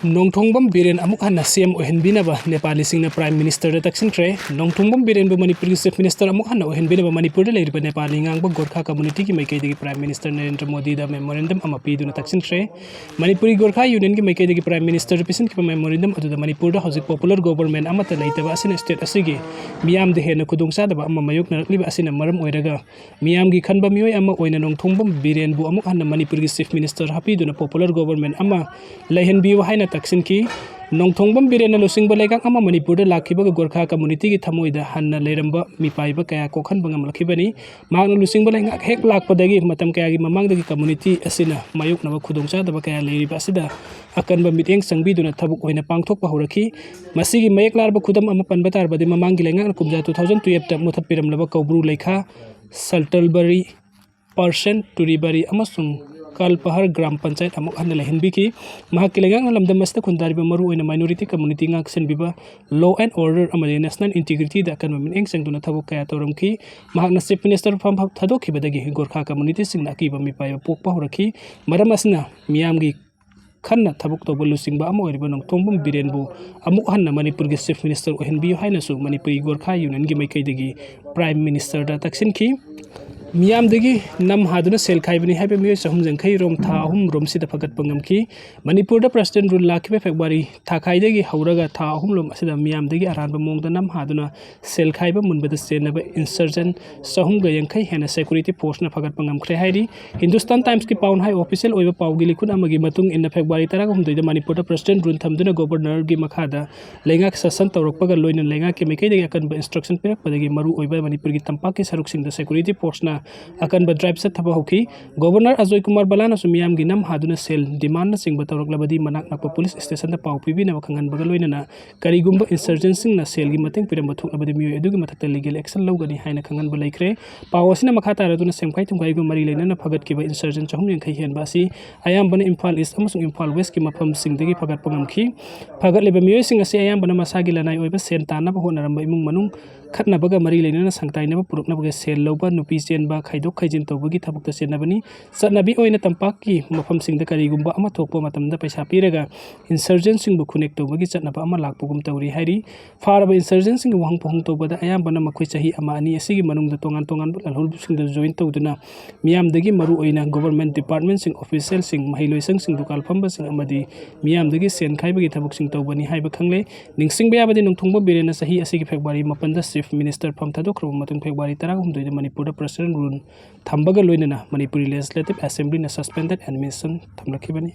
Nongthongbam Biren amuk hanna CM ohenbinaba Nepali singna Prime Minister da taksinkhre Nongthongbam Biren bu Manipur Chief Minister amuk hanna ohenbinaba Manipur da leiriba Nepali ngangba Gorkha community ki maikei dagi Prime Minister Narendra Modi da memorandum ama piduna taksinkhre Manipuri Gorkha Union ki maikei dagi Prime Minister pisin ki memorandum adu da Manipur da hojik popular government amata leitaba asina state asigi miyam de hena khudungsa da ama mayok narakliba asina maram oiraga miyam gi khanba mioi ama oina Nongthongbam Biren bu amuk hanna Manipur Chief Minister hapiduna popular government ama laihenbi wa haina taksin ki Nongthongbam Biren lusingba leikak ama Manipur da lakhiba Gorkha community ki thamoida hanna leiramba mipaiba kaya kokhan bangam lakhibani magna lusingba leingak hek lakpadagi matam kaya gi mamangdagi community asina mayuk nawa khudongcha daba kaya leiriba asida akanba miteng sangbiduna thabuk oina pangthokpa horakhi masigi mayek larba khudam ama panba tarbadi mamangi leingak kumja 2012 ta muthat piramlaba kaubru leikha saltalbari percent turibari amasung Kalpahar Gram Panchayat amuk hanna lehenbiki mahakilengang lamdam masta khundariba maru oina minority community ngak senbiba law and order amade national integrity da kan mamin eng sangduna thabuk kaya toramki mahakna chief minister pham thadokibadagi Gorkha community singna kiba mipai pokpa horakhi maram asna miyamgi khanna thabuk toba lusingba ama oiriba Nongthongbam Biren bu amuk hanna Manipur gi chief minister ohenbiyo haina su Manipuri Gorkha Union gi maikei dagi prime minister da taksinki Miyam dagi nam haduna sel khaibani haibe miyo sahum jangkhai rom tha ahum rom sida phagat pangam ki Manipur da president rule lakhibe February tha khai dagi hauraga tha ahum lom asida miyam dagi aran ba mong da nam haduna sel khaiba munbada senaba insurgent sahum ga yangkhai hena security force na phagat pangam khre hairi Hindustan Times ki paun hai official oiba pawgi likhun amagi matung in February 13 da Manipur da president rule thamduna governor gi makhada lengak sasan tawrokpaga loina lengak ki mekai dagi akan ba instruction pirak padagi maru oiba Manipur gi tampak ki saruk sing da security force na akan ba drive set thaba hoki governor Ajoy Kumar Balana sumiyam gi nam haduna sel demand na singba tawrok labadi manak nakpa police station da paw pibi na khangan baga loina na karigumba insurgency na sel gi mateng piram bathuk labadi miyo edu gi mathakta legal action lawgani haina khangan ba laikre paw asina makhata raduna semkhai thumkhai gu mari leina na phagat ki ba insurgent chahum yang khai hen ba si ayam bana Imphal East amasung Imphal West ki mafam sing dagi phagat pangam khi phagat leba miyo sing asi ayam bana masagi lanai oiba sen tana ba honaramba imung manung khatna baga mari leina na sangtai na purukna baga sel lawba nupi chen ba khaidok khaijin tawbagi thabukta senabani satnabi oina tampak ki mafam singda karigumba ama thokpa matamda paisa piraga insurgent sing bu connect tawbagi chatnaba ama lakpugum tawri hairi faraba insurgent sing wahang pohong tawbada ayam bana makhoi chahi ama ani asigi manungda tongan tongan lalhul singda join tawduna miyam dagi maru oina government department sing official sing mahiloisang sing dukal phamba sing amadi miyam dagi sen khaibagi thabuk sing tawbani haiba khangle ningsing bayabadi Nongthongbam Biren sahi asigi February 8 da chief minister pham thadokro matung February 13 da Manipur da president rule Thambaga loinana Manipuri Legislative Assembly na suspended admission thamlakhibani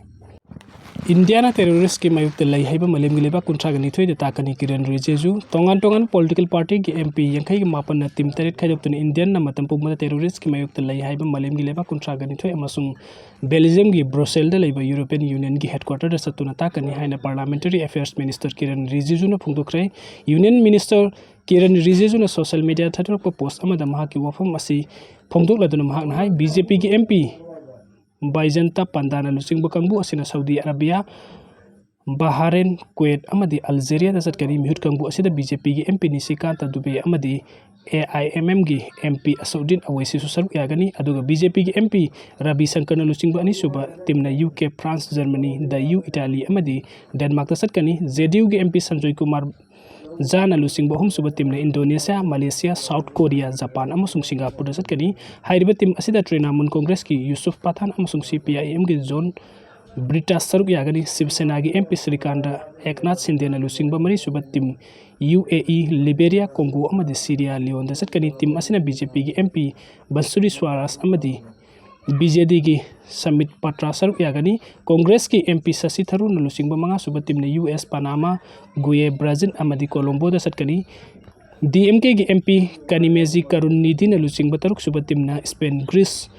Indiana terrorist ki mayuk te lai haiba malem gileba kuntra gani thoi de takani kiran rijeju tongan political party ki MP yangkhai gi mapan na tim taret khaidok tun Indian na matam pugma terrorist ki mayuk te lai haiba malem gileba kuntra gani thoi amasung Belgium gi Brussels da leiba European Union gi headquarter da satuna takani haina parliamentary affairs minister kiran rijeju na phungdokre union minister Kiran Rijeju na social media thatok pa post amada mahaki wafam asi phongdok laduna mahak na hai BJP ki MP Baijanta Pandana lusingba kangbu asina Saudi Arabia Bahrain Kuwait amadi Algeria da satkari mihut kangbu asida BJP ki MP Nisikanta Dube amadi AIMM gi MP Asauddin Awaisi susaruk yagani aduga BJP ki MP Rabi Shankar na lusingba ani suba timna UK France Germany da EU Italy amadi Denmark da satkani JDU ki MP Sanjoy Kumar Jana lusing bohum suba timna Indonesia, Malaysia, South Korea, Japan amasung Singapore dasat kani hairiba tim asida Trinamun Congress ki Yusuf Pathan amasung CPIM ki John Brita saruk yagani Shiv Sena ki MP Srikanda Eknath Shinde na lusing ba mari suba tim UAE, Liberia, Congo amadi Syria, Leone dasat kani tim asina BJP ki MP Bansuri Swaras amadi BJD ki Samit Patra saruk yagani Congress ki MP Sasi Tharu na lusing ba mga suba tim na US, Panama, Guye, Brazil amadi Colombo da satkani DMK ki MP Kanimezi Karunidhi na lusing ba taruk suba tim na Spain, Greece,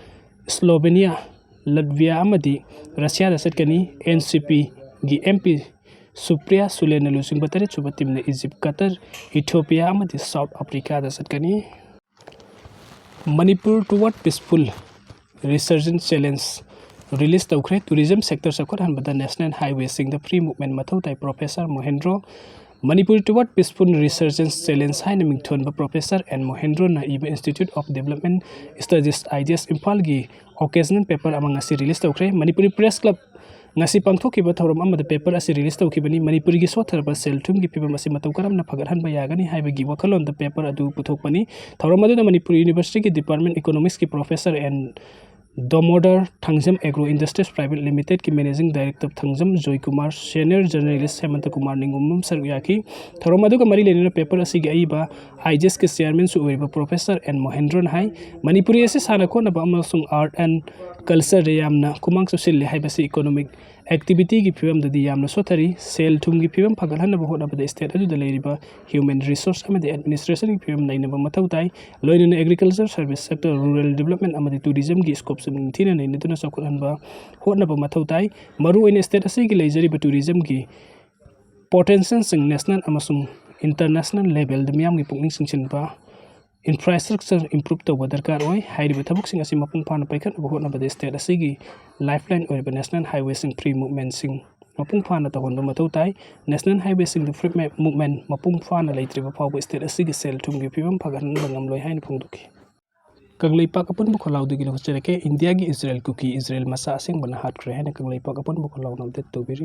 Slovenia, Latvia amadi Russia da satkani NCP ki MP Supriya Sule na lusing ba tarit suba tim na Egypt, Qatar, Ethiopia amadi South Africa da satkani Manipur toward peaceful Resurgence Challenge release tawkhre tourism sector sakot hanbada national highway sing the free movement mathau tai Professor Mohendro Manipur toward peaceful resurgence challenge haina mingthon ba Professor and Mohendro na Iba Institute of Development Studies Ideas Imphal gi occasional paper amang asi release tawkhre Manipuri Press Club ngasi pangthokkiba thorom amada paper asi release tawkibani manipuri gi sotharaba selthum gi phibam asi matau karamna phagathanba yagani haibagi wakalon da paper adu puthokpani thorom adu manipuri university gi department economics ki professor and Domodar Thangjam Agro Industries Private Limited की managing director Thangjam Joy Kumar senior journalist Hemant Kumar Ningombam सरयाकी थरोमदुगा मरी लेने paper असिगी आइबा आईजेस के chairman सुओरिबा प्रोफेसर एन महेंद्रन हाई मणिपुरी असे सानाको नबा अमसुंग आर्ट एंड कल्चर रे यामना कुमांग सोसिल हाइबसी इकोनॉमिक एक्टिविटी की फिल्म ददी यामना सोथरी सेल थुम की फिल्म फगलहन बहोत अब स्टेट अदु दलेरिबा ह्यूमन रिसोर्स अमदे एडमिनिस्ट्रेशन की फिल्म नाइनबा मथौ ताई लोइनने agriculture service sector rural development अमदे टूरिज्म की स्कोप सुम थीना नाइनदुना सखुलहनबा होनबा मथौ ताई मरु ओइन स्टेट असे की लेजरिबा टूरिज्म की पोटेंशियल सिंग नेशनल अमसुंग इंटरनेशनल लेवल दमियाम की पुकनिंग सिंचनबा infrastructure improve tawba darkar oi hairiba thabuk sing asi mapung phana paikhat bohona bade state asigi lifeline oi national highway sing free movement sing mapung phana tawon mathau tai national highway sing free movement mapung phana leitriba phawba state asigi sel thumgi phibam phagan bangam loi hain phungduki kanglei pak apun bu kholau digi lo chereke india gi israel kuki israel masa sing bana Hatkhre Meeoi kanglei pak apun bu kholau nam det tobiri